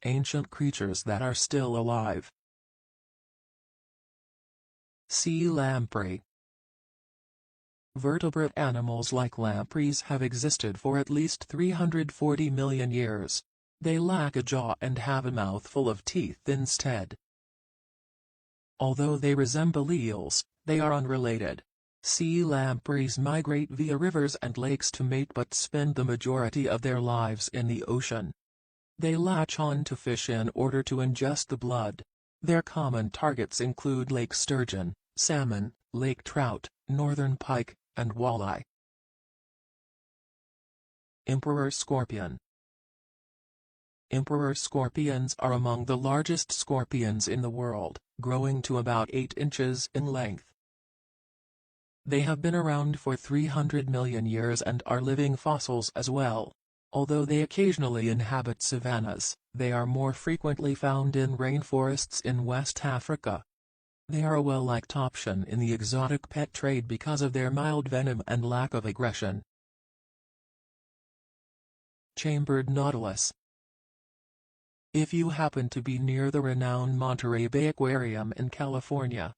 ancient creatures that are still alive. Sea lamprey. Vertebrate animals like lampreys have existed for at least 340 million years. They lack a jaw and have a mouthful of teeth instead. Although they resemble eels, they are unrelated. Sea lampreys migrate via rivers and lakes to mate but spend the majority of their lives in the ocean. They latch on to fish in order to ingest the blood. Their common targets include lake sturgeon, salmon, lake trout, northern pike, and walleye. Emperor scorpion. Emperor scorpions are among the largest scorpions in the world, growing to about 8 inches in length. They have been around for 300 million years and are living fossils as well. Although they occasionally inhabit savannas, they are more frequently found in rainforests in West Africa. They are a well-liked option in the exotic pet trade because of their mild venom and lack of aggression. Chambered nautilus. If you happen to be near the renowned Monterey Bay Aquarium in California,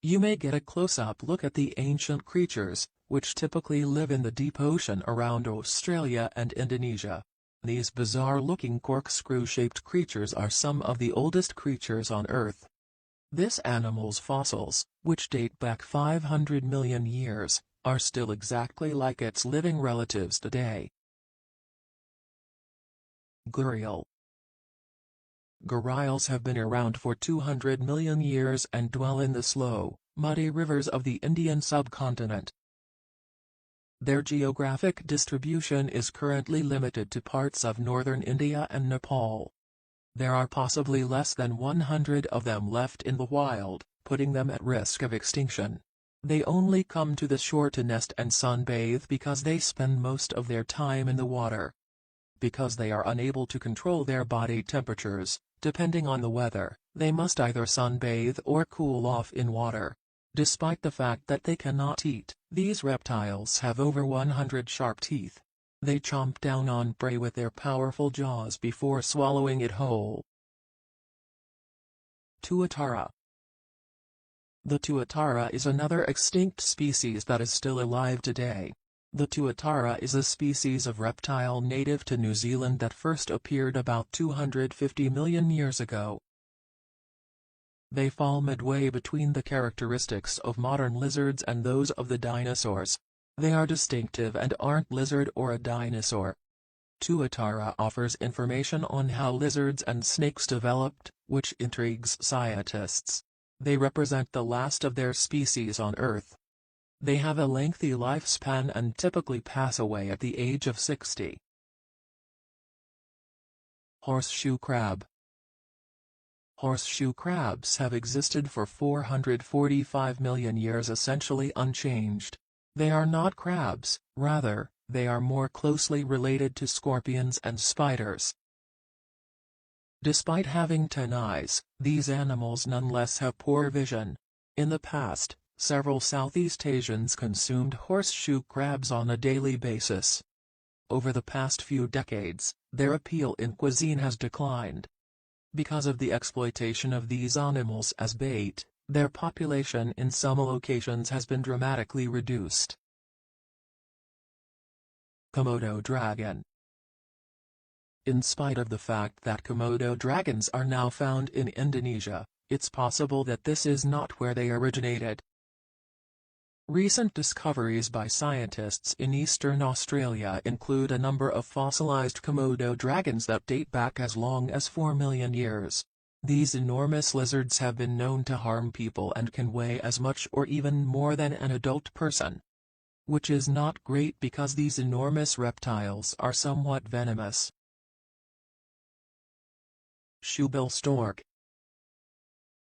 you may get a close-up look at the ancient creatures, which typically live in the deep ocean around Australia and Indonesia. These bizarre-looking corkscrew-shaped creatures are some of the oldest creatures on Earth. This animal's fossils, which date back 500 million years, are still exactly like its living relatives today. Gharial. Gharials have been around for 200 million years and dwell in the slow, muddy rivers of the Indian subcontinent. Their geographic distribution is currently limited to parts of northern India and Nepal. There are possibly less than 100 of them left in the wild, putting them at risk of extinction. They only come to the shore to nest and sunbathe because they spend most of their time in the water. Because they are unable to control their body temperatures, depending on the weather, they must either sunbathe or cool off in water. Despite the fact that they cannot eat, these reptiles have over 100 sharp teeth. They chomp down on prey with their powerful jaws before swallowing it whole. Tuatara. The tuatara is another extinct species that is still alive today. The tuatara is a species of reptile native to New Zealand that first appeared about 250 million years ago. They fall midway between the characteristics of modern lizards and those of the dinosaurs. They are distinctive and aren't lizard or a dinosaur. Tuatara offers information on how lizards and snakes developed, which intrigues scientists. They represent the last of their species on Earth. They have a lengthy lifespan and typically pass away at the age of 60. Horseshoe crab. Horseshoe crabs have existed for 445 million years, essentially unchanged. They are not crabs, rather, they are more closely related to scorpions and spiders. Despite having 10 eyes, these animals nonetheless have poor vision. In the past, several Southeast Asians consumed horseshoe crabs on a daily basis. Over the past few decades, their appeal in cuisine has declined. Because of the exploitation of these animals as bait, their population in some locations has been dramatically reduced. Komodo dragon. In spite of the fact that Komodo dragons are now found in Indonesia, it's possible that this is not where they originated. Recent discoveries by scientists in eastern Australia include a number of fossilized Komodo dragons that date back as long as 4 million years. These enormous lizards have been known to harm people and can weigh as much or even more than an adult person. Which is not great because these enormous reptiles are somewhat venomous. Shoebill stork.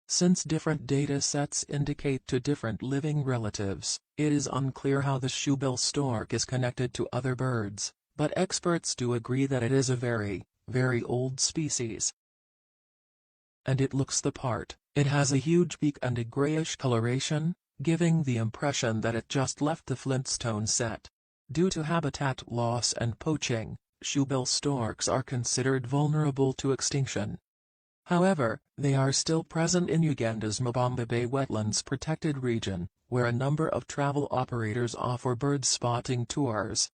Since different data sets indicate to different living relatives, it is unclear how the shoebill stork is connected to other birds, but experts do agree that it is a very, very old species. And it looks the part. It has a huge beak and a grayish coloration, giving the impression that it just left the Flintstone set. Due to habitat loss and poaching, shoebill storks are considered vulnerable to extinction. However, they are still present in Uganda's Mabamba Bay Wetlands Protected Region, where a number of travel operators offer bird spotting tours.